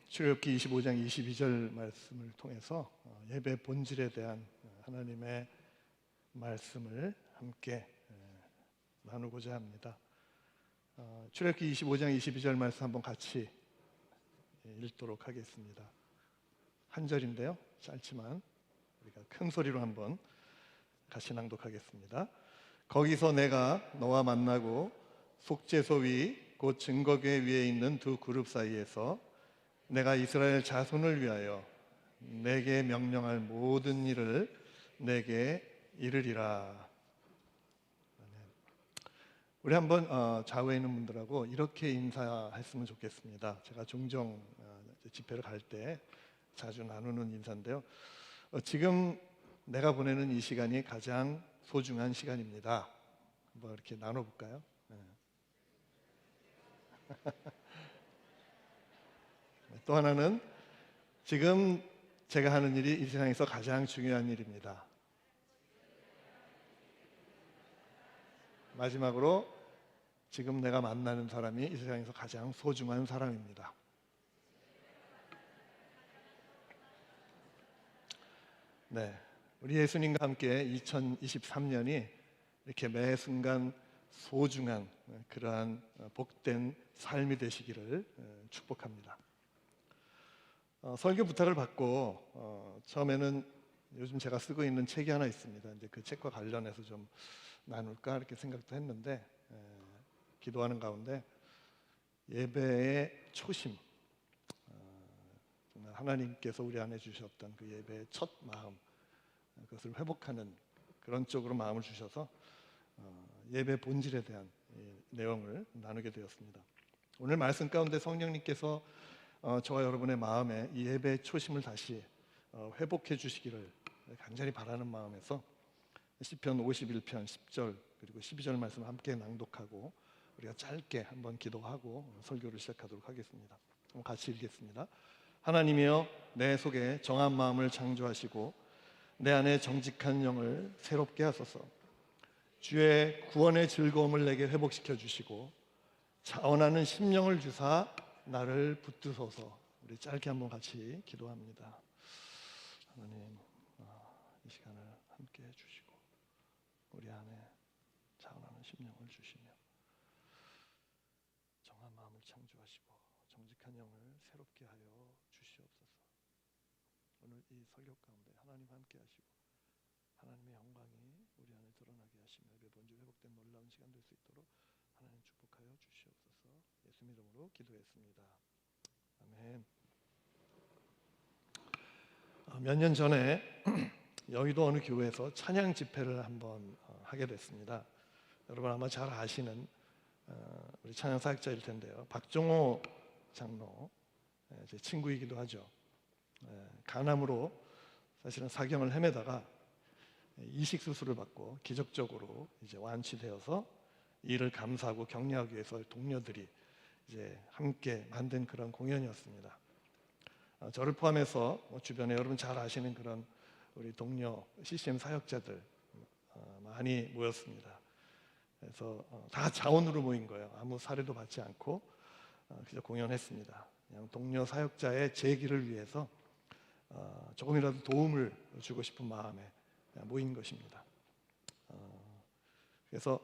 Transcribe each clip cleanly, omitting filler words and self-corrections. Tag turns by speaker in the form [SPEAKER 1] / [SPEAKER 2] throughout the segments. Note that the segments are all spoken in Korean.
[SPEAKER 1] 출애굽기 25장 22절 말씀을 통해서 예배 본질에 대한 하나님의 말씀을 함께 나누고자 합니다. 출애굽기 25장 22절 말씀 한번 같이 읽도록 하겠습니다. 한 절인데요, 짧지만 우리가 큰 소리로 한번 같이 낭독하겠습니다. 거기서 내가 너와 만나고 속죄소 위 곧 증거궤 위에 있는 두 그룹 사이에서 내가 이스라엘 자손을 위하여 내게 명령할 모든 일을 내게 이르리라. 우리 한번 좌우에 있는 분들하고 이렇게 인사했으면 좋겠습니다. 제가 종종 집회를 갈 때 자주 나누는 인사인데요. 지금 내가 보내는 이 시간이 가장 소중한 시간입니다. 한번 이렇게 나눠볼까요? 또 하나는 지금 제가 하는 일이 이 세상에서 가장 중요한 일입니다. 마지막으로 지금 내가 만나는 사람이 이 세상에서 가장 소중한 사람입니다. 네, 우리 예수님과 함께 2023년이 이렇게 매 순간 소중한 그러한 복된 삶이 되시기를 축복합니다. 설교 부탁을 받고 처음에는 요즘 제가 쓰고 있는 책이 하나 있습니다. 이제 그 책과 관련해서 좀 나눌까 이렇게 생각도 했는데 기도하는 가운데 예배의 초심, 정말 하나님께서 우리 안에 주셨던 그 예배의 첫 마음, 그것을 회복하는 그런 쪽으로 마음을 주셔서 예배 본질에 대한 내용을 나누게 되었습니다. 오늘 말씀 가운데 성령님께서 저와 여러분의 마음에 이 예배의 초심을 다시 회복해 주시기를 간절히 바라는 마음에서 시편 51편 10절 그리고 12절 말씀을 함께 낭독하고 우리가 짧게 한번 기도하고 설교를 시작하도록 하겠습니다. 한번 같이 읽겠습니다. 하나님이여, 내 속에 정한 마음을 창조하시고 내 안에 정직한 영을 새롭게 하소서. 주의 구원의 즐거움을 내게 회복시켜 주시고 자원하는 심령을 주사 나를 붙드소서. 우리 짧게 한번 같이 기도합니다. 하나님, 이 시간을 함께 해주시고 우리 안에 자원하는 심령을 주시며 정한 마음을 창조하시고 정직한 영을 새롭게 하여 주시옵소서. 오늘 이 설교 가운데 하나님 함께 하시고 하나님의 영광이 우리 안에 드러나게 하시며 예배 본질 회복된 놀라운 시간 될 수 있도록 하나님 축복하여 주시옵소서. 예수님 이름으로 기도했습니다. 아멘. 몇 년 전에 여의도 어느 교회에서 찬양 집회를 한번 하게 됐습니다. 여러분 아마 잘 아시는 우리 찬양 사역자일 텐데요, 박종호 장로, 제 친구이기도 하죠. 간암으로 사실은 사경을 헤매다가 이식 수술을 받고 기적적으로 이제 완치되어서 이를 감사하고 격려하기 위해서 동료들이 이제 함께 만든 그런 공연이었습니다. 저를 포함해서 주변에 여러분 잘 아시는 그런 우리 동료 CCM 사역자들 많이 모였습니다. 그래서 다 자원으로 모인 거예요. 아무 사례도 받지 않고 그저 공연했습니다. 그냥 동료 사역자의 재기를 위해서 조금이라도 도움을 주고 싶은 마음에 모인 것입니다. 그래서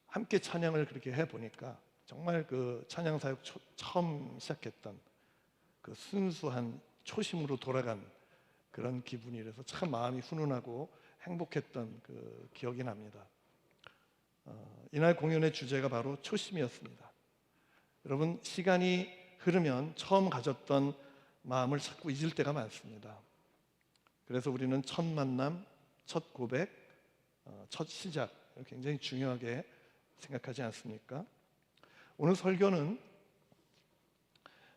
[SPEAKER 1] 함께 찬양을 그렇게 해보니까 정말 그 찬양 사역 처음 시작했던 그 순수한 초심으로 돌아간 그런 기분이라서 참 마음이 훈훈하고 행복했던 그 기억이 납니다. 이날 공연의 주제가 바로 초심이었습니다. 여러분, 시간이 흐르면 처음 가졌던 마음을 자꾸 잊을 때가 많습니다. 그래서 우리는 첫 만남, 첫 고백, 첫 시작 굉장히 중요하게 생각하지 않습니까? 오늘 설교는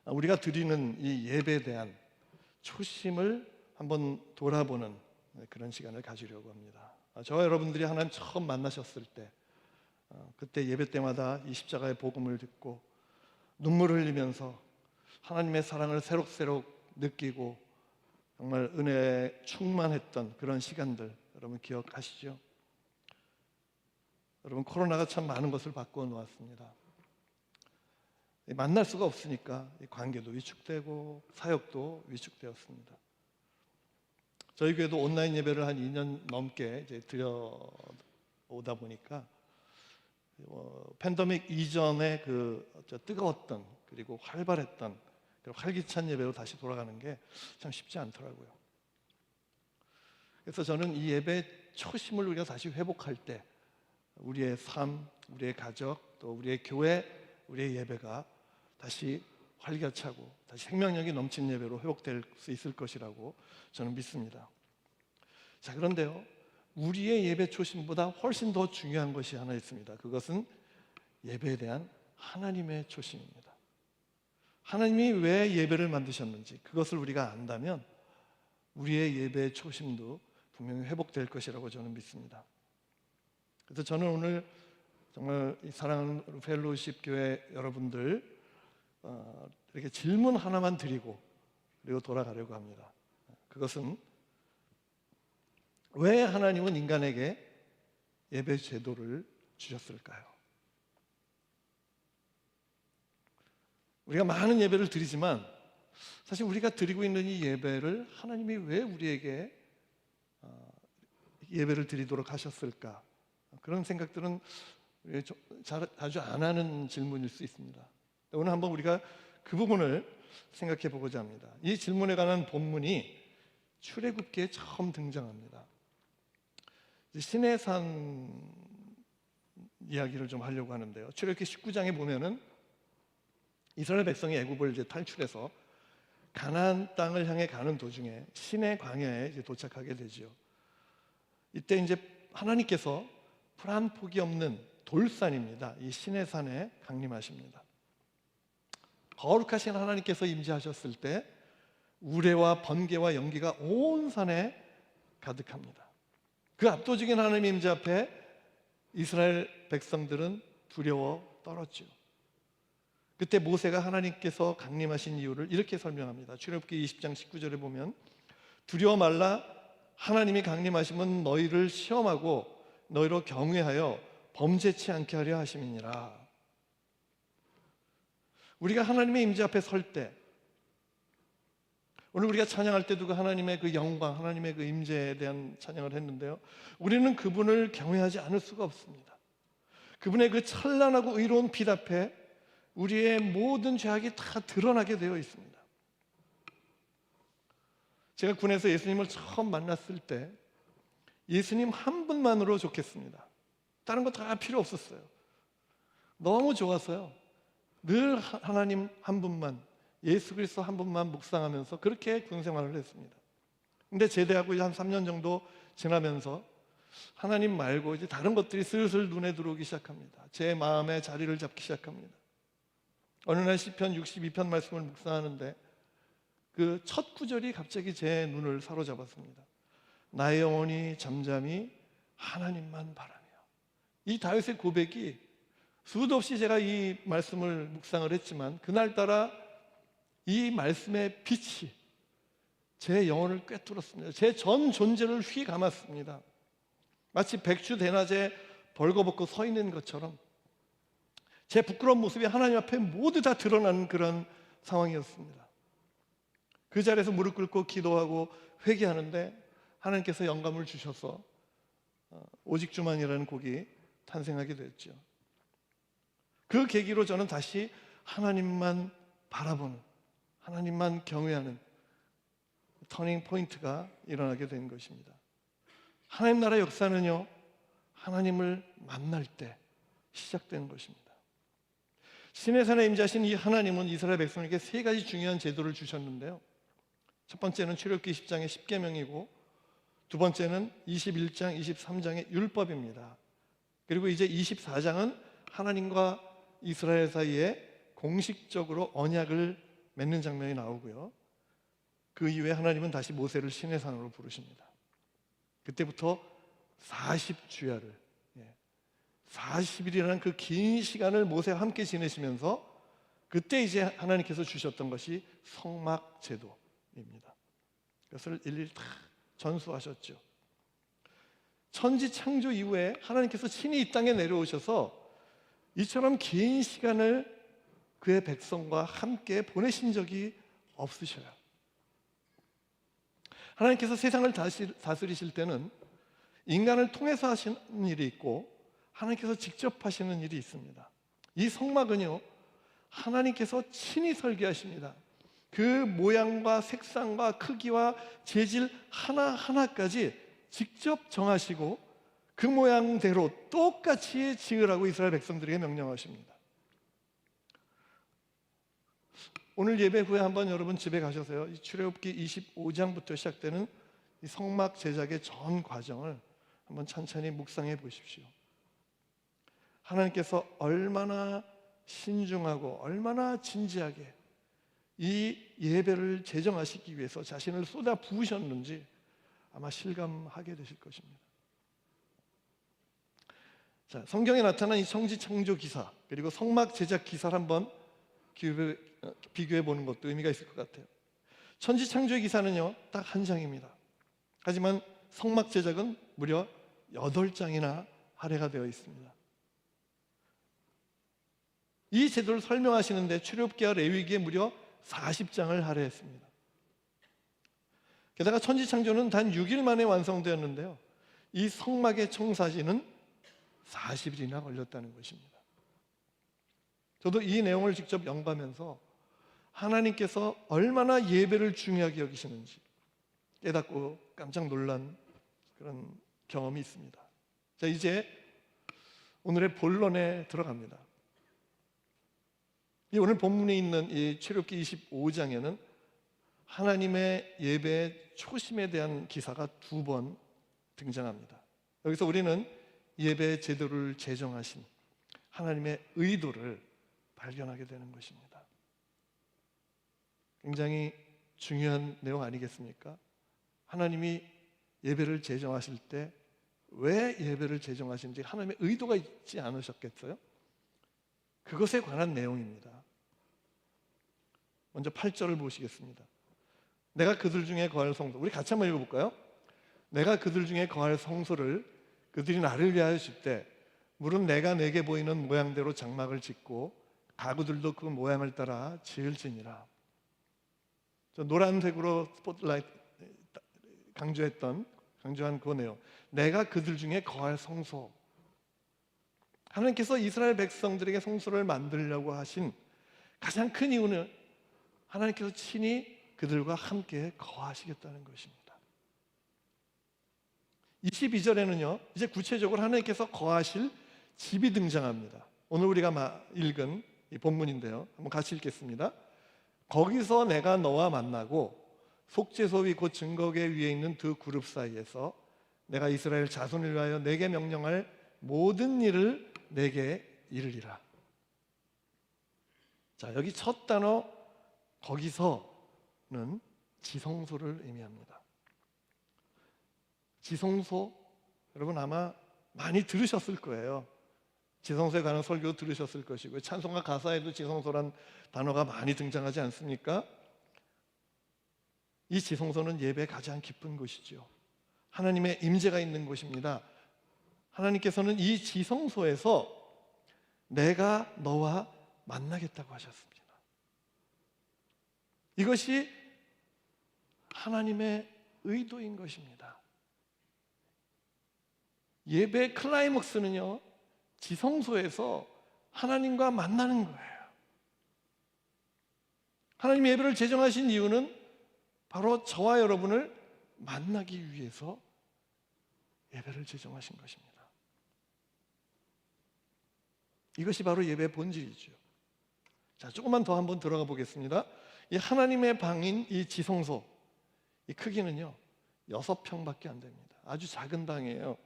[SPEAKER 1] 우리가 드리는 이 예배에 대한 초심을 한번 돌아보는 그런 시간을 가지려고 합니다. 저와 여러분들이 하나님 처음 만나셨을 때 그때 예배 때마다 이 십자가의 복음을 듣고 눈물을 흘리면서 하나님의 사랑을 새록새록 느끼고 정말 은혜에 충만했던 그런 시간들 여러분 기억하시죠? 여러분, 코로나가 참 많은 것을 바꾸어 놓았습니다. 만날 수가 없으니까 이 관계도 위축되고 사역도 위축되었습니다. 저희 교회도 온라인 예배를 한 2년 넘게 이제 드려오다 보니까 팬데믹 이전에 뜨거웠던 그리고 활발했던 활기찬 예배로 다시 돌아가는 게 참 쉽지 않더라고요. 그래서 저는 이 예배의 초심을 우리가 다시 회복할 때 우리의 삶, 우리의 가족, 또 우리의 교회, 우리의 예배가 다시 활기차고 다시 생명력이 넘치는 예배로 회복될 수 있을 것이라고 저는 믿습니다. 자, 그런데요, 우리의 예배 초심보다 훨씬 더 중요한 것이 하나 있습니다. 그것은 예배에 대한 하나님의 초심입니다. 하나님이 왜 예배를 만드셨는지 그것을 우리가 안다면 우리의 예배의 초심도 분명히 회복될 것이라고 저는 믿습니다. 그래서 저는 오늘 정말 사랑하는 펠로우십 교회 여러분들 이렇게 질문 하나만 드리고 그리고 돌아가려고 합니다. 그것은 왜 하나님은 인간에게 예배 제도를 주셨을까요? 우리가 많은 예배를 드리지만 사실 우리가 드리고 있는 이 예배를 하나님이 왜 우리에게 예배를 드리도록 하셨을까? 그런 생각들은 자주 안 하는 질문일 수 있습니다. 오늘 한번 우리가 그 부분을 생각해 보고자 합니다. 이 질문에 관한 본문이 출애굽기에 처음 등장합니다. 시내산 이야기를 좀 하려고 하는데요. 출애굽기 19장에 보면은 이스라엘 백성이 애굽을 이제 탈출해서 가나안 땅을 향해 가는 도중에 시내 광야에 이제 도착하게 되지요. 이때 이제 하나님께서 풀 한 폭이 없는 돌산입니다. 이 시내산에 강림하십니다. 거룩하신 하나님께서 임재하셨을 때 우레와 번개와 연기가 온 산에 가득합니다. 그 압도적인 하나님의 임재 앞에 이스라엘 백성들은 두려워 떨었죠. 그때 모세가 하나님께서 강림하신 이유를 이렇게 설명합니다. 출애굽기 20장 19절에 보면 두려워 말라 하나님이 강림하시면 너희를 시험하고 너희로 경외하여 범죄치 않게 하려 하심이니라. 우리가 하나님의 임재 앞에 설 때 오늘 우리가 찬양할 때도 그 하나님의 그 영광, 하나님의 그 임재에 대한 찬양을 했는데요, 우리는 그분을 경외하지 않을 수가 없습니다. 그분의 그 찬란하고 의로운 빛 앞에 우리의 모든 죄악이 다 드러나게 되어 있습니다. 제가 군에서 예수님을 처음 만났을 때 예수님 한 분만으로 좋겠습니다. 다른 거 다 필요 없었어요. 너무 좋아서요. 늘 하나님 한 분만, 예수 그리스도 한 분만 묵상하면서 그렇게 군 생활을 했습니다. 근데 제대하고 한 3년 정도 지나면서 하나님 말고 이제 다른 것들이 슬슬 눈에 들어오기 시작합니다. 제 마음에 자리를 잡기 시작합니다. 어느 날 시편 62편 말씀을 묵상하는데 그 첫 구절이 갑자기 제 눈을 사로잡았습니다. 나의 영혼이 잠잠히 하나님만 바라며. 이 다윗의 고백이 수도 없이 제가 이 말씀을 묵상을 했지만 그날따라 이 말씀의 빛이 제 영혼을 꿰뚫었습니다. 제 전 존재를 휘감았습니다. 마치 백주 대낮에 벌거벗고 서 있는 것처럼 제 부끄러운 모습이 하나님 앞에 모두 다 드러나는 그런 상황이었습니다. 그 자리에서 무릎 꿇고 기도하고 회개하는데 하나님께서 영감을 주셔서 오직 주만이라는 곡이 탄생하게 됐죠. 그 계기로 저는 다시 하나님만 바라보는, 하나님만 경외하는 터닝 포인트가 일어나게 된 것입니다. 하나님 나라의 역사는요, 하나님을 만날 때 시작되는 것입니다. 시내산에 임재하신 이 하나님은 이스라엘 백성에게 세 가지 중요한 제도를 주셨는데요, 첫 번째는 출애굽기 10장의 10계명이고 두 번째는 21장, 23장의 율법입니다. 그리고 이제 24장은 하나님과 이스라엘 사이에 공식적으로 언약을 맺는 장면이 나오고요, 그 이후에 하나님은 다시 모세를 시내산으로 부르십니다. 그때부터 40주야를 40일이라는 그 긴 시간을 모세와 함께 지내시면서 그때 이제 하나님께서 주셨던 것이 성막 제도입니다. 그것을 일일이 다 전수하셨죠. 천지 창조 이후에 하나님께서 친히 이 땅에 내려오셔서 이처럼 긴 시간을 그의 백성과 함께 보내신 적이 없으셔요. 하나님께서 세상을 다스리실 때는 인간을 통해서 하시는 일이 있고 하나님께서 직접 하시는 일이 있습니다. 이 성막은요, 하나님께서 친히 설계하십니다. 그 모양과 색상과 크기와 재질 하나하나까지 직접 정하시고 그 모양대로 똑같이 지으라고 이스라엘 백성들에게 명령하십니다. 오늘 예배 후에 한번 여러분 집에 가셔서요, 이 출애굽기 25장부터 시작되는 이 성막 제작의 전 과정을 한번 천천히 묵상해 보십시오. 하나님께서 얼마나 신중하고 얼마나 진지하게 이 예배를 제정하시기 위해서 자신을 쏟아 부으셨는지 아마 실감하게 되실 것입니다. 자, 성경에 나타난 이 천지창조 기사 그리고 성막 제작 기사를 한번 비교해 보는 것도 의미가 있을 것 같아요. 천지창조의 기사는요, 딱 한 장입니다. 하지만 성막 제작은 무려 8장이나 할애가 되어 있습니다. 이 제도를 설명하시는데 출애굽기와 레위기에 무려 40장을 할애했습니다. 게다가 천지창조는 단 6일 만에 완성되었는데요, 이 성막의 청사진은 40일이나 걸렸다는 것입니다. 저도 이 내용을 직접 연구하면서 하나님께서 얼마나 예배를 중요하게 여기시는지 깨닫고 깜짝 놀란 그런 경험이 있습니다. 자, 이제 오늘의 본론에 들어갑니다. 이 오늘 본문에 있는 이 출애굽기 25장에는 하나님의 예배의 초심에 대한 기사가 2번 등장합니다. 여기서 우리는 예배의 제도를 제정하신 하나님의 의도를 발견하게 되는 것입니다. 굉장히 중요한 내용 아니겠습니까? 하나님이 예배를 제정하실 때 왜 예배를 제정하시는지 하나님의 의도가 있지 않으셨겠어요? 그것에 관한 내용입니다. 먼저 8절을 보시겠습니다. 내가 그들 중에 거할 성소, 우리 같이 한번 읽어볼까요? 내가 그들 중에 거할 성소를 그들이 나를 위하여 짓되 물은 내가 내게 보이는 모양대로 장막을 짓고 가구들도 그 모양을 따라 지을지니라. 저 노란색으로 스포트라이트 강조한 그 내용, 내가 그들 중에 거할 성소. 하나님께서 이스라엘 백성들에게 성소를 만들려고 하신 가장 큰 이유는 하나님께서 친히 그들과 함께 거하시겠다는 것입니다. 22절에는요, 이제 구체적으로 하나님께서 거하실 집이 등장합니다. 오늘 우리가 읽은 이 본문인데요, 한번 같이 읽겠습니다. 거기서 내가 너와 만나고 속죄소 위 곧 증거궤 위에 있는 두 그룹 사이에서 내가 이스라엘 자손을 위하여 내게 명령할 모든 일을 내게 이르리라. 자, 여기 첫 단어 거기서는 지성소를 의미합니다. 지성소, 여러분 아마 많이 들으셨을 거예요. 지성소에 관한 설교도 들으셨을 것이고 찬송가 가사에도 지성소란 단어가 많이 등장하지 않습니까? 이 지성소는 예배의 가장 깊은 곳이죠. 하나님의 임재가 있는 곳입니다. 하나님께서는 이 지성소에서 내가 너와 만나겠다고 하셨습니다. 이것이 하나님의 의도인 것입니다. 예배의 클라이맥스는요, 지성소에서 하나님과 만나는 거예요. 하나님 예배를 제정하신 이유는 바로 저와 여러분을 만나기 위해서 예배를 제정하신 것입니다. 이것이 바로 예배의 본질이죠. 자, 조금만 더 한번 들어가 보겠습니다. 이 하나님의 방인 이 지성소, 이 크기는요 6평밖에 안 됩니다. 아주 작은 방이에요.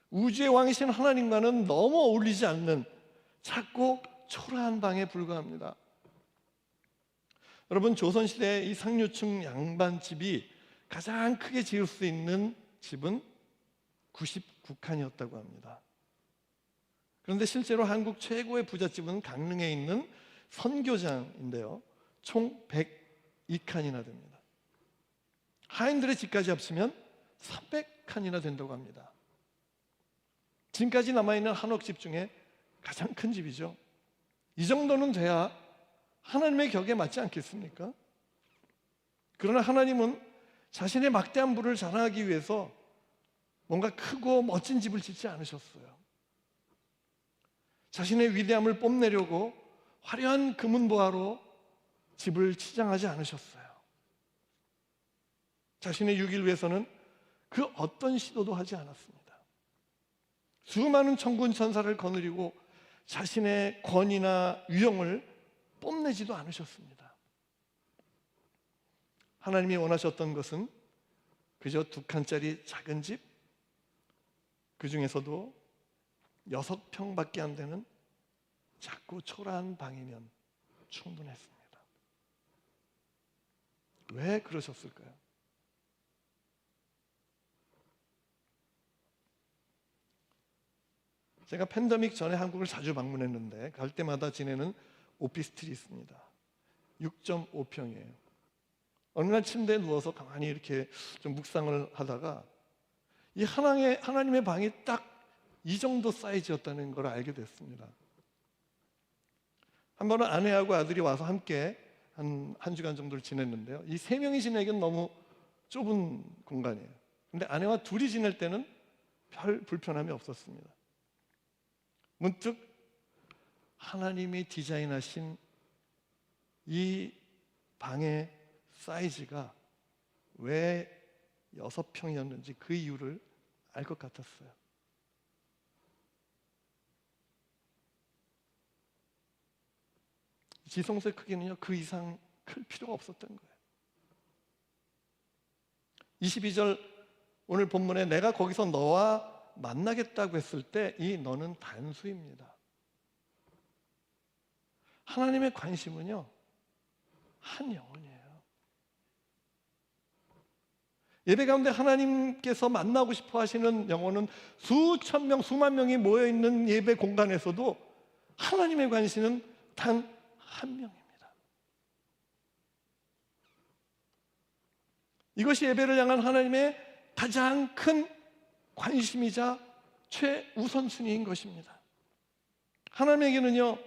[SPEAKER 1] 우주의 왕이신 하나님과는 너무 어울리지 않는 작고 초라한 방에 불과합니다. 여러분, 조선시대 이 상류층 양반집이 가장 크게 지을 수 있는 집은 99칸이었다고 합니다. 그런데 실제로 한국 최고의 부잣집은 강릉에 있는 선교장인데요, 총 102칸이나 됩니다. 하인들의 집까지 합치면 300칸이나 된다고 합니다. 지금까지 남아있는 한옥집 중에 가장 큰 집이죠. 이 정도는 돼야 하나님의 격에 맞지 않겠습니까? 그러나 하나님은 자신의 막대한 부를 자랑하기 위해서 뭔가 크고 멋진 집을 짓지 않으셨어요. 자신의 위대함을 뽐내려고 화려한 금은보화로 집을 치장하지 않으셨어요. 자신의 유익을 위해서는 그 어떤 시도도 하지 않았습니다. 수많은 천군 천사를 거느리고 자신의 권위나 위엄을 뽐내지도 않으셨습니다. 하나님이 원하셨던 것은 그저 2칸짜리 작은 집, 그 중에서도 6평밖에 안 되는 작고 초라한 방이면 충분했습니다. 왜 그러셨을까요? 제가 팬데믹 전에 한국을 자주 방문했는데 갈 때마다 지내는 오피스텔이 있습니다. 6.5평이에요. 어느 날 침대에 누워서 가만히 이렇게 좀 묵상을 하다가 이 하나님의 방이 딱 이 정도 사이즈였다는 걸 알게 됐습니다. 한 번은 아내하고 아들이 와서 함께 한 주간 정도를 지냈는데요. 이 3명이 지내기엔 너무 좁은 공간이에요. 근데 아내와 둘이 지낼 때는 별 불편함이 없었습니다. 문득 하나님이 디자인하신 이 방의 사이즈가 왜 6평이었는지 그 이유를 알 것 같았어요. 지성소의 크기는요, 그 이상 클 필요가 없었던 거예요. 22절 오늘 본문에 내가 거기서 너와 만나겠다고 했을 때 이 너는 단수입니다. 하나님의 관심은요, 한 영혼이에요. 예배 가운데 하나님께서 만나고 싶어 하시는 영혼은 수천 명, 수만 명이 모여있는 예배 공간에서도 하나님의 관심은 단 한 명입니다. 이것이 예배를 향한 하나님의 가장 큰 관심이자 최우선순위인 것입니다. 하나님에게는요,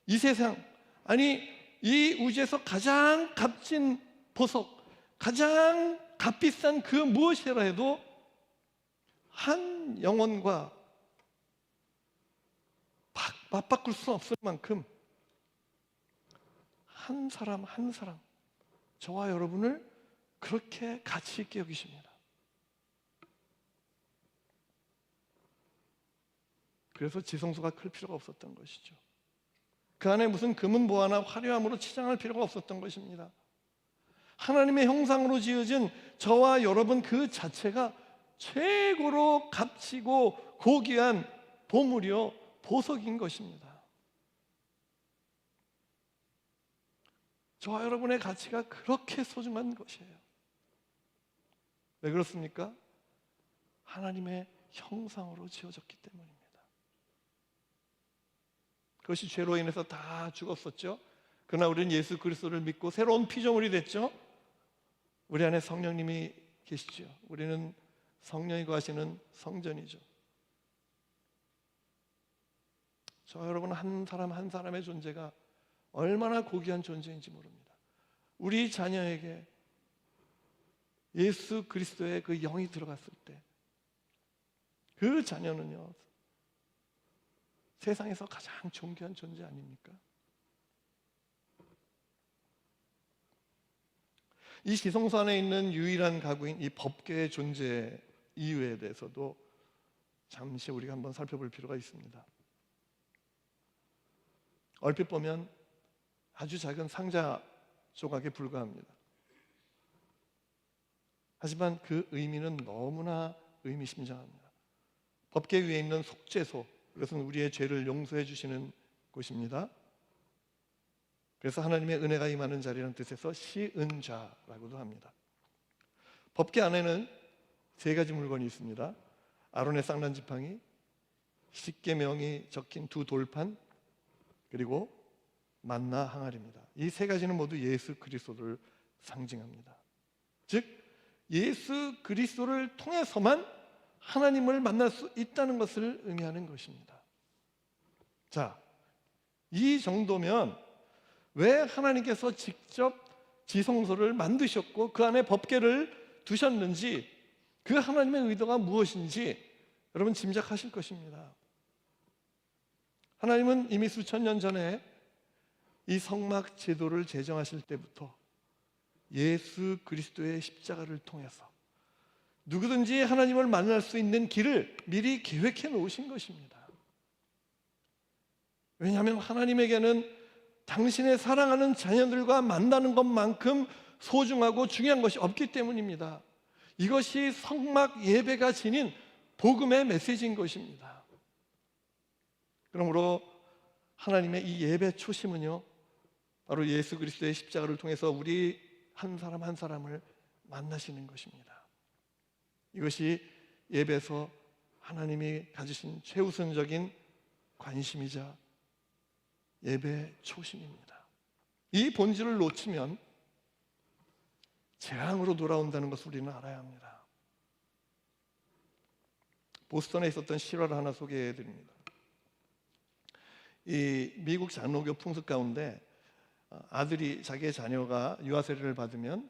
[SPEAKER 1] 이 세상, 아니 이 우주에서 가장 값진 보석, 가장 값비싼 그 무엇이라 해도 한 영혼과 맞바꿀 수 없을 만큼 한 사람 한 사람, 저와 여러분을 그렇게 가치 있게 여기십니다. 그래서 지성소가 클 필요가 없었던 것이죠. 그 안에 무슨 금은보화나 화려함으로 치장할 필요가 없었던 것입니다. 하나님의 형상으로 지어진 저와 여러분 그 자체가 최고로 값지고 고귀한 보물이요, 보석인 것입니다. 저와 여러분의 가치가 그렇게 소중한 것이에요. 왜 그렇습니까? 하나님의 형상으로 지어졌기 때문입니다. 그것이 죄로 인해서 다 죽었었죠. 그러나 우리는 예수 그리스도를 믿고 새로운 피조물이 됐죠. 우리 안에 성령님이 계시죠. 우리는 성령이 거하시는 성전이죠. 저 여러분 한 사람 한 사람의 존재가 얼마나 고귀한 존재인지 모릅니다. 우리 자녀에게 예수 그리스도의 그 영이 들어갔을 때 그 자녀는요, 세상에서 가장 존귀한 존재 아닙니까? 이 지성소 안에 있는 유일한 가구인 이 법궤의 존재 이유에 대해서도 잠시 우리가 한번 살펴볼 필요가 있습니다. 얼핏 보면 아주 작은 상자 조각에 불과합니다. 하지만 그 의미는 너무나 의미심장합니다. 법궤 위에 있는 속죄소, 이것은 우리의 죄를 용서해 주시는 곳입니다. 그래서 하나님의 은혜가 임하는 자리라는 뜻에서 시은좌라고도 합니다. 법궤 안에는 3가지 물건이 있습니다. 아론의 쌍난 지팡이, 십계명이 적힌 2 돌판, 그리고 만나 항아리입니다. 이 3가지는 모두 예수 그리스도를 상징합니다. 즉 예수 그리스도를 통해서만 하나님을 만날 수 있다는 것을 의미하는 것입니다. 자, 이 정도면 왜 하나님께서 직접 지성소를 만드셨고 그 안에 법궤를 두셨는지, 그 하나님의 의도가 무엇인지 여러분 짐작하실 것입니다. 하나님은 이미 수천 년 전에 이 성막 제도를 제정하실 때부터 예수 그리스도의 십자가를 통해서 누구든지 하나님을 만날 수 있는 길을 미리 계획해 놓으신 것입니다. 왜냐하면 하나님에게는 당신의 사랑하는 자녀들과 만나는 것만큼 소중하고 중요한 것이 없기 때문입니다. 이것이 성막 예배가 지닌 복음의 메시지인 것입니다. 그러므로 하나님의 이 예배 초심은요, 바로 예수 그리스도의 십자가를 통해서 우리 한 사람 한 사람을 만나시는 것입니다. 이것이 예배에서 하나님이 가지신 최우선적인 관심이자 예배 초심입니다. 이 본질을 놓치면 재앙으로 돌아온다는 것을 우리는 알아야 합니다. 보스턴에 있었던 실화를 하나 소개해 드립니다. 이 미국 장로교 풍습 가운데 아들이, 자기의 자녀가 유아 세례를 받으면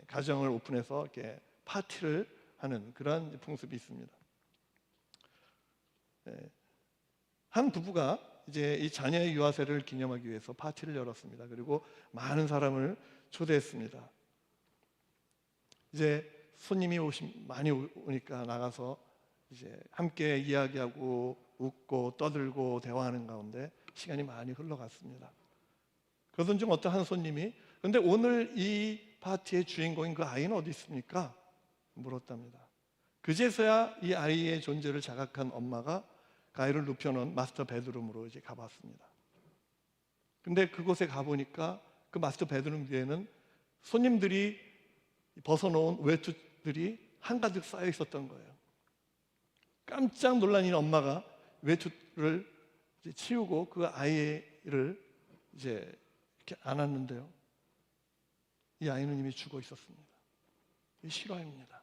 [SPEAKER 1] 가정을 오픈해서 이렇게 파티를 하는 그러한 풍습이 있습니다. 한 부부가 이제 이 자녀의 유아 세례를 기념하기 위해서 파티를 열었습니다. 그리고 많은 사람을 초대했습니다. 이제 손님이 많이 오니까 나가서 이제 함께 이야기하고 웃고 떠들고 대화하는 가운데 시간이 많이 흘러갔습니다. 그러던 중 어떤 한 손님이, 근데 오늘 이 파티의 주인공인 그 아이는 어디 있습니까? 물었답니다. 그제서야 이 아이의 존재를 자각한 엄마가 그 아이를 눕혀놓은 마스터 베드룸으로 이제 가봤습니다. 근데 그곳에 가보니까 그 마스터 베드룸 위에는 손님들이 벗어놓은 외투들이 한가득 쌓여 있었던 거예요. 깜짝 놀란 이 엄마가 외투를 이제 치우고 그 아이를 이제 이렇게 안았는데요, 이 아이는 이미 죽어 있었습니다. 이 실화입니다.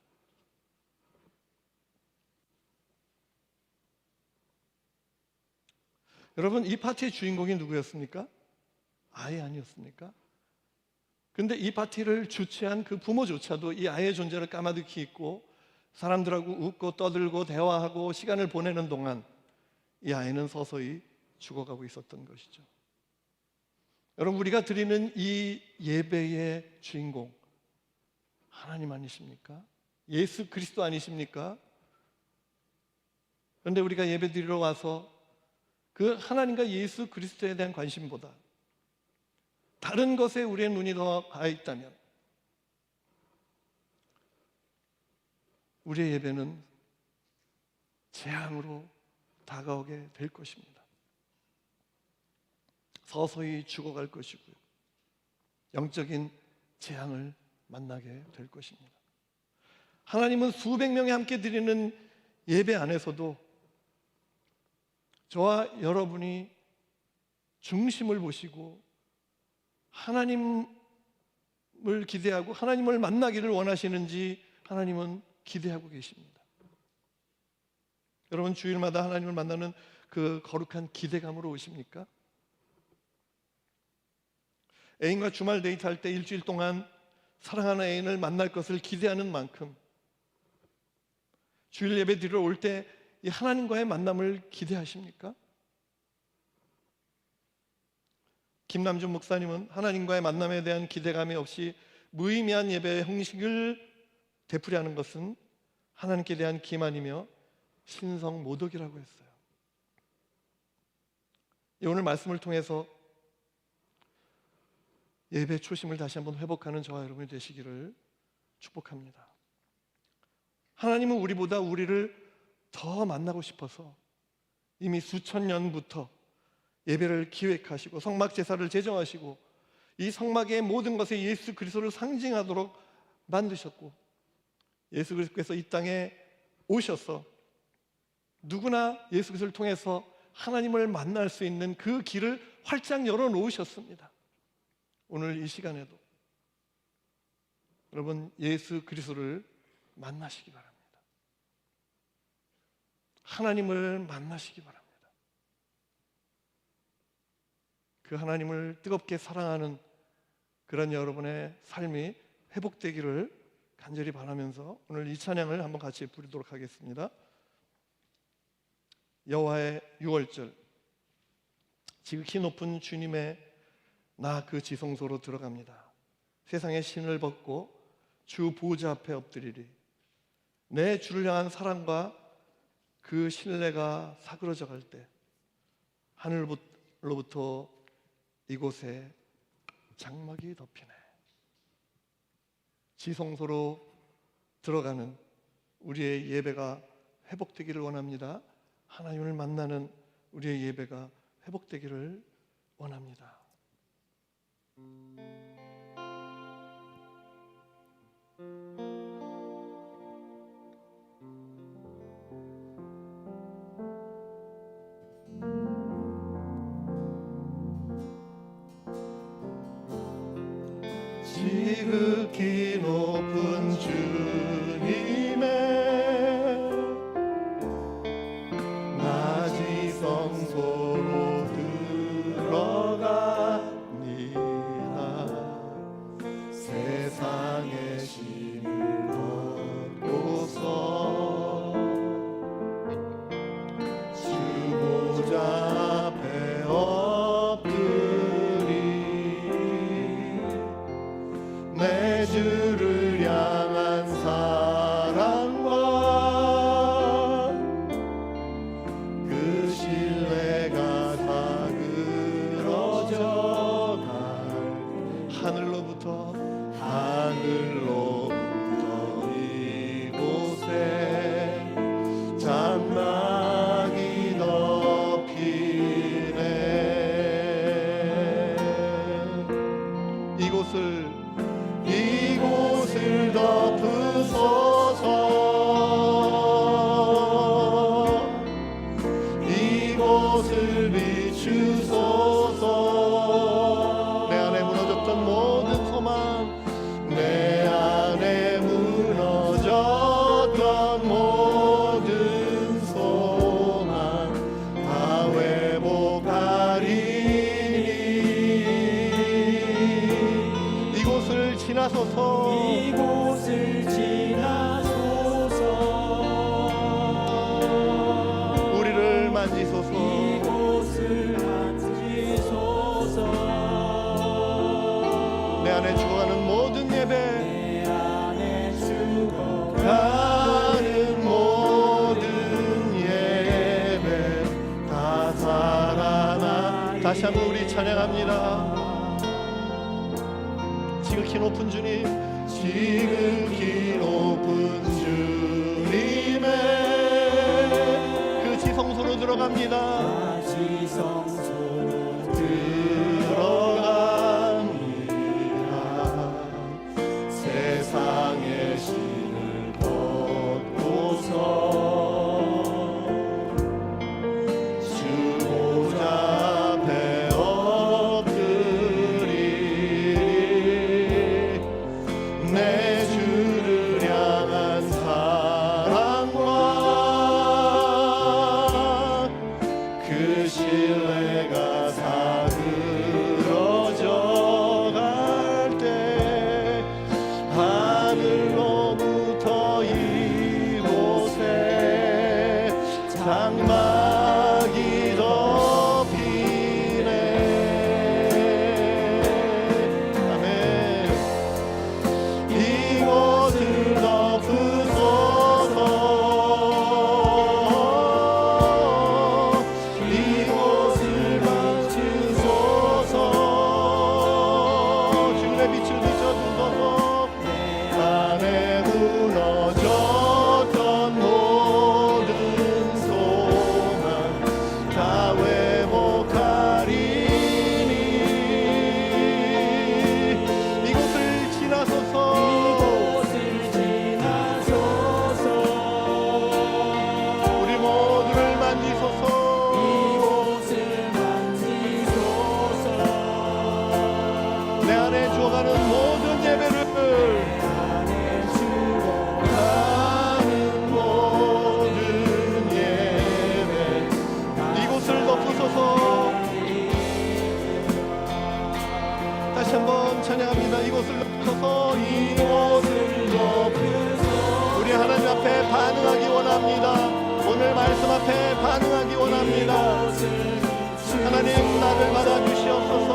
[SPEAKER 1] 여러분, 이 파티의 주인공이 누구였습니까? 아이 아니었습니까? 근데 이 파티를 주최한 그 부모조차도 이 아이의 존재를 까마득히 잊고 사람들하고 웃고 떠들고 대화하고 시간을 보내는 동안 이 아이는 서서히 죽어가고 있었던 것이죠. 여러분, 우리가 드리는 이 예배의 주인공 하나님 아니십니까? 예수 그리스도 아니십니까? 그런데 우리가 예배 드리러 와서 그 하나님과 예수 그리스도에 대한 관심보다 다른 것에 우리의 눈이 더 가 있다면 우리의 예배는 재앙으로 다가오게 될 것입니다. 서서히 죽어갈 것이고요, 영적인 재앙을 만나게 될 것입니다. 하나님은 수백 명이 함께 드리는 예배 안에서도 저와 여러분이 중심을 보시고 하나님을 기대하고 하나님을 만나기를 원하시는지 하나님은 기대하고 계십니다. 여러분, 주일마다 하나님을 만나는 그 거룩한 기대감으로 오십니까? 애인과 주말 데이트할 때 일주일 동안 사랑하는 애인을 만날 것을 기대하는 만큼 주일 예배 드리러 올 때 이 하나님과의 만남을 기대하십니까? 김남준 목사님은 하나님과의 만남에 대한 기대감이 없이 무의미한 예배의 형식을 되풀이하는 것은 하나님께 대한 기만이며 신성 모독이라고 했어요. 오늘 말씀을 통해서 예배 초심을 다시 한번 회복하는 저와 여러분이 되시기를 축복합니다. 하나님은 우리보다 우리를 더 만나고 싶어서 이미 수천 년부터 예배를 기획하시고 성막 제사를 제정하시고 이 성막의 모든 것에 예수 그리스도를 상징하도록 만드셨고, 예수 그리스도께서 이 땅에 오셔서 누구나 예수 그리스도를 통해서 하나님을 만날 수 있는 그 길을 활짝 열어놓으셨습니다. 오늘 이 시간에도 여러분, 예수 그리스도를 만나시기 바랍니다. 하나님을 만나시기 바랍니다. 그 하나님을 뜨겁게 사랑하는 그런 여러분의 삶이 회복되기를 간절히 바라면서 오늘 이 찬양을 한번 같이 부르도록 하겠습니다. 여호와의 유월절. 지극히 높은 주님의 나 그 지성소로 들어갑니다. 세상의 신을 벗고 주 보좌 앞에 엎드리리. 내 주를 향한 사랑과 그 신뢰가 사그러져 갈 때 하늘로부터 이곳에 장막이 덮이네. 지성소로 들어가는 우리의 예배가 회복되기를 원합니다. 하나님을 만나는 우리의 예배가 회복되기를 원합니다. 지극히 높은 주님의 낮이 성소로 들어갑니다. 세상의 신을 벗고서 주 보좌 앞에 내 주를 향한 사랑과 그 신뢰가 사그러져 갈 하늘로부터 이곳에 장막이 덮이네. 이곳을 덮으소서. 이곳을 비추소서. 내 안에 무너졌던 모든 소망, 내 안에 무너졌던 모든 소망 다 회복하리니. 이곳을 지나소서.
[SPEAKER 2] 이곳을 지나소서.
[SPEAKER 1] 우리를 만지소서.
[SPEAKER 2] 이곳을 만지소서.
[SPEAKER 1] 내 안에 죽어가는 모든 예배,
[SPEAKER 2] 내 안에
[SPEAKER 1] 가는 모든 예배 다 살아나. 다시 한번 우리 찬양합니다. 지극히 높은 주님, 지극히 높은 주님의 그 지성소로 들어갑니다.
[SPEAKER 2] 지성소로
[SPEAKER 1] 들어갑니다. 세상의 신을 벗고서 주 보좌 앞에 엎드리리. 내 주를 향한 사랑과 그 신뢰가 사그러져 갈 때 하늘로부터 이곳에 장막이 덮이네. 아멘. 이곳을 덮으소서. 이곳을 만지소서. 주님의 빛을 비춰주소서. 내 안에 무너졌던 모든 소망 다 회복하리니. 이곳을 지나소서.
[SPEAKER 2] 이곳을 지나소서.
[SPEAKER 1] 우리 모두를 만지소서.
[SPEAKER 2] 이곳을 만지소서.
[SPEAKER 1] 내 안에 주어가는 모든 예배를
[SPEAKER 2] 안에
[SPEAKER 1] 가는 모든 예배 이곳을 덮으소서. 이곳을 높여서 이곳을 높여서 우리 하나님 앞에 반응하기 원합니다. 오늘 말씀 앞에 반응하기 원합니다. 하나님 나를 받아주시옵소서.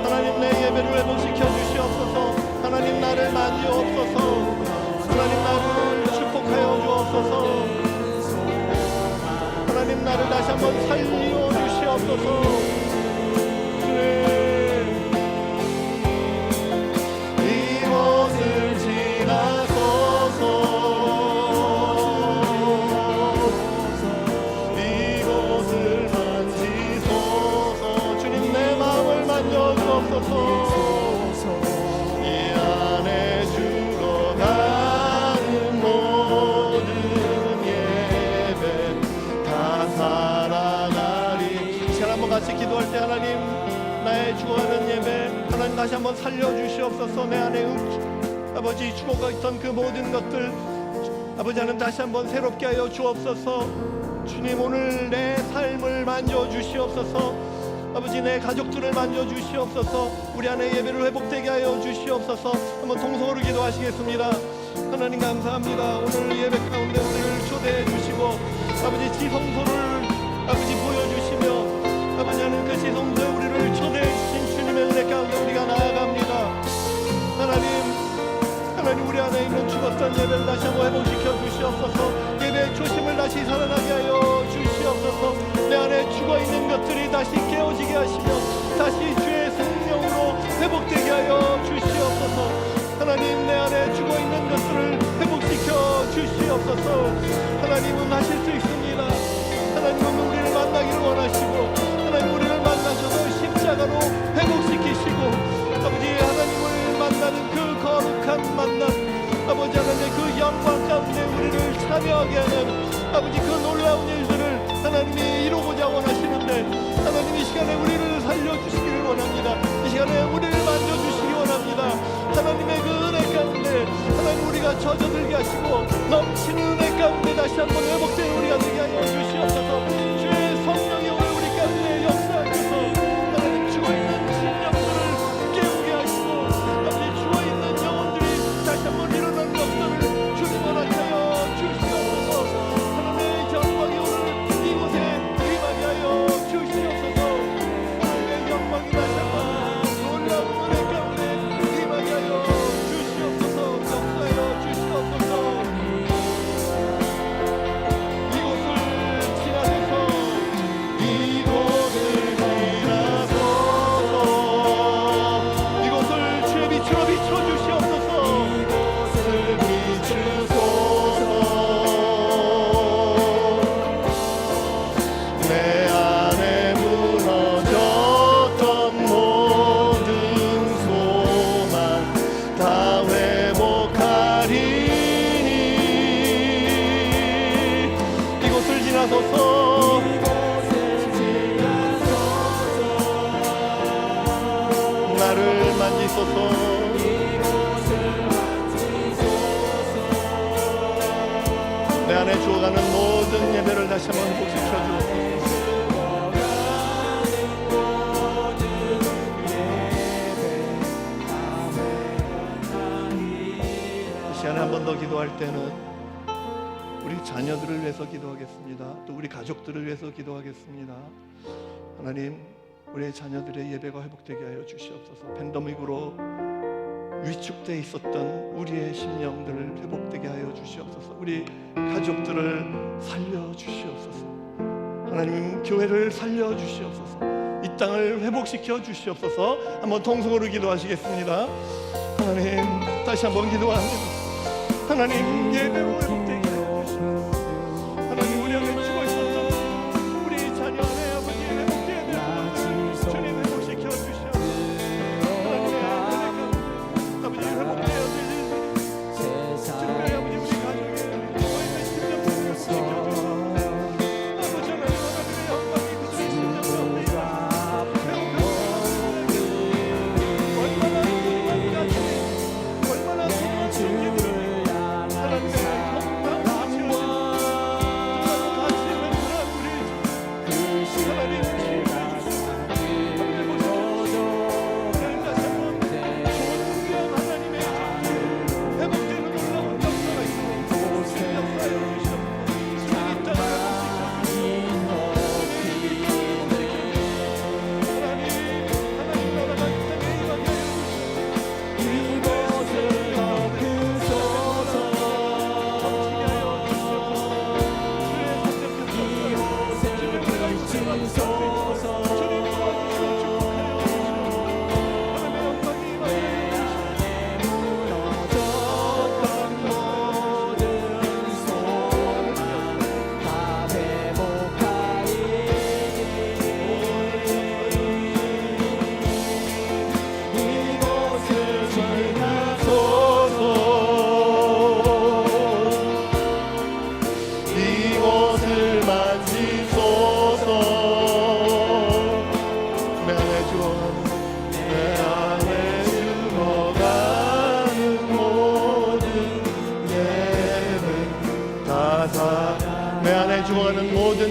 [SPEAKER 1] 하나님 내 예배를 회복시켜 주시옵소서. 하나님 나를 만지옵소서. 하나님 나를 축복하여 주옵소서. 하나님 나를 다시 한번 살려 주시옵소서. 이곳을 지나서서 이곳을 만지소서. 주님 내 마음을 만져주옵소서. 이 안에 주러 가는 모든 예배 다 살아가리. 이 시간 한번 같이 기도할 때 하나님 나의 죽어가는 예배 하나님 다시 한번 살려주시옵소서. 내 안에 아버지 죽어가 있던 그 모든 것들 아버지 하나님 다시 한번 새롭게 하여 주옵소서. 주님 오늘 내 삶을 만져주시옵소서. 아버지 내 가족들을 만져주시옵소서. 우리 안에 예배를 회복되게 하여 주시옵소서. 한번 통성으로 기도하시겠습니다. 하나님 감사합니다. 오늘 예배 가운데 우리를 초대해 주시고 아버지 지성소를 아버지 보여주시며 아버지 하나님 그 지성소에 우리를 초대해 주신 주님의 은혜 가운데 우리가 나아갑니다. 하나님 우리 안에 있는 죽었던 예배를 다시 한번 회복시켜 주시옵소서. 예배의 초심을 다시 살아나게 하여 주시옵소서. 내 안에 죽어있는 것들이 다시 깨어지게 하시며 다시 주의 생명으로 회복되게 하여 주시옵소서. 하나님 내 안에 죽어있는 것들을 회복시켜 주시옵소서. 하나님은 하실 수 있습니다. 하나님은 우리를 만나기를 원하시고 하나님 우리를 만나셔서 십자가로 회복시키시고 아버지 하나님을 만나는 그 거룩한 만남 아버지 하나님의 그 영광 가운데 우리를 참여하게 하는 아버지 그 놀라운 일들을 하나님이 이루고자 원하시는데 하나님 이 시간에 우리를 살려주시기를 원합니다. 이 시간에 우리를 만져주시기 원합니다. 하나님의 그 은혜 가운데 하나님 우리가 젖어들게 하시고 넘치는 은혜 가운데 다시 한번 회복된 우리가 되게 하여 주시옵소서. 주의 성령이 오늘 우리 가운데 역사하셔서 하나님 죽어있는 심령들을 깨우게 하시고 아버지 죽어있는 영혼들이 다시 한번 일어나는 역사를 주님 원하여 주시옵소서. 하나님의 영광이 오늘 이곳에 임하게 하여 주시옵소서. 하나님의 영광이 다시 한번 놀라운 은혜 가운데 임하게 하여 주시옵소서. 역사하여 주시옵소서. 이곳을 지나서 이곳을 주의 빛으로 비춰주시옵소서. 이곳을 비추소서. 내 안에 무너졌던 모든 소망 다 회복하리니 이곳을 지나서서 나를 만지소서. 내 안에 죽어가는 모든 예배를 다시 한번 회복시켜 주옵소서. 이 시간에 한 번 더 기도할 때는 우리 자녀들을 위해서 기도하겠습니다. 또 우리 가족들을 위해서 기도하겠습니다. 하나님 우리의 자녀들의 예배가 회복되게 하여 주시옵소서. 팬데믹으로 위축되어 있었던 우리의 심령들을 회복되게 하여 주시옵소서. 우리 가족들을 살려 주시옵소서. 하나님 교회를 살려 주시옵소서. 이 땅을 회복시켜 주시옵소서. 한번 통성으로 기도하시겠습니다. 하나님 다시 한번 기도합니다. 하나님 예배로 회복되게 하여 주시옵소서. 하나님 우리 안에 죽어 있었던 우리 자녀 안에 아버지 회복되어야 되는 것들 주님 회복시켜 주시옵소서. 하나님의 은혜가 아버지 회복되어야 될 일들 특별히 아버지 우리 가족의 죽어있는 심령들을 회복시켜 주시옵소서. 아버지 하나님 하나님의 영광이 그들의 심령 가운데 임하시옵소서. 얼마나 소중한 가족이 얼마나 소중한 존재들이 하나님의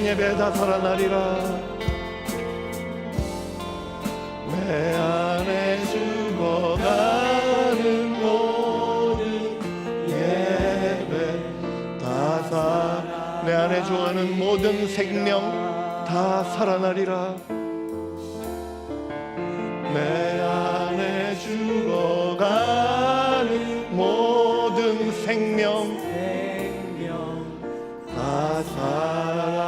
[SPEAKER 1] 예배 다 살아나리라. 내 안에 죽어가는 모든 예배 다 내 안에 죽어가는 모든 생명 다 살아나리라. 내 안에 죽어가는 모든 생명 다 살아나리라.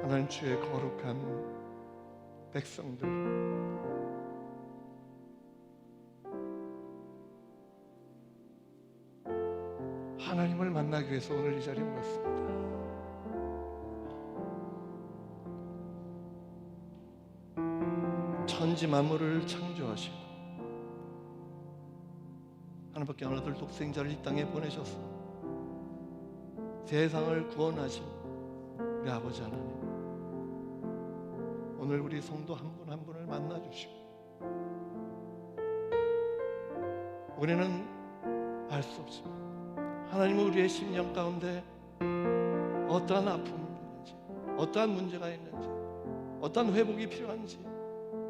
[SPEAKER 1] 하나님 주의 거룩한 백성들, 하나님을 만나기 위해서 오늘 이 자리에 모였습니다. 천지 만물을 창조하시고 하나님밖에 하나둘 독생자를 이 땅에 보내셔서 세상을 구원하신 우리 아버지 하나님, 오늘 우리 성도 한 분 한 분을 만나주시고, 우리는 알 수 없지만 하나님은 우리의 심령 가운데 어떠한 아픔이 있는지, 어떠한 문제가 있는지, 어떠한 회복이 필요한지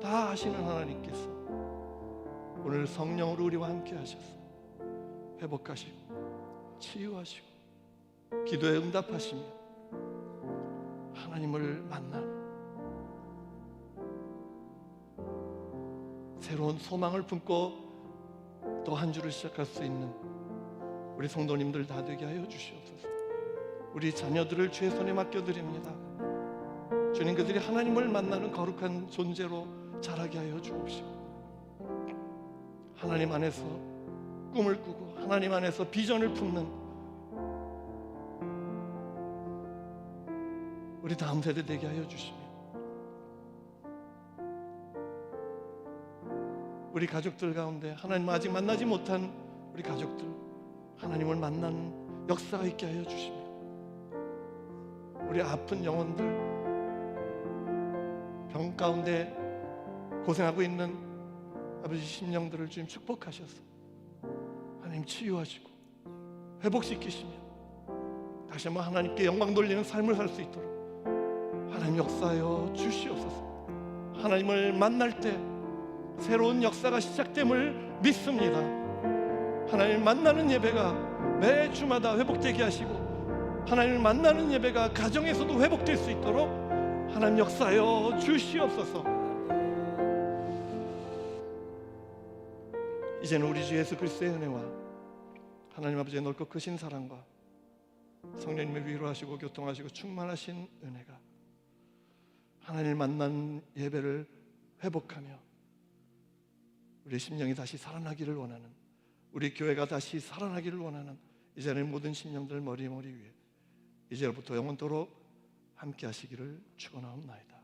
[SPEAKER 1] 다 아시는 하나님께서 오늘 성령으로 우리와 함께 하셔서 회복하시고 치유하시고 기도에 응답하시며 하나님을 만나는 새로운 소망을 품고 또 한 주를 시작할 수 있는 우리 성도님들 다 되게 하여 주시옵소서. 우리 자녀들을 주의 손에 맡겨드립니다. 주님, 그들이 하나님을 만나는 거룩한 존재로 자라게 하여 주옵시고, 하나님 안에서 꿈을 꾸고 하나님 안에서 비전을 품는 우리 다음 세대 되게 하여 주시며, 우리 가족들 가운데 하나님 아직 만나지 못한 우리 가족들 하나님을 만나는 역사가 있게 하여 주시며, 우리 아픈 영혼들, 병 가운데 고생하고 있는 아버지 심령들을 주님 축복하셔서 하나님 치유하시고 회복시키시며 다시 한번 하나님께 영광 돌리는 삶을 살 수 있도록 하나님 역사하여 주시옵소서. 하나님을 만날 때 새로운 역사가 시작됨을 믿습니다. 하나님 만나는 예배가 매 주마다 회복되게 하시고, 하나님을 만나는 예배가 가정에서도 회복될 수 있도록 하나님 역사하여 주시옵소서. 이제는 우리 주 예수 그리스도의 은혜와 하나님 아버지의 넓고 크신 사랑과 성령님의 위로하시고 교통하시고 충만하신 은혜가 하나님을 만난 예배를 회복하며 우리 심령이 다시 살아나기를 원하는, 우리 교회가 다시 살아나기를 원하는 이제는 모든 심령들 머리 위에 이제부터 영원토록 함께 하시기를 축원하옵나이다.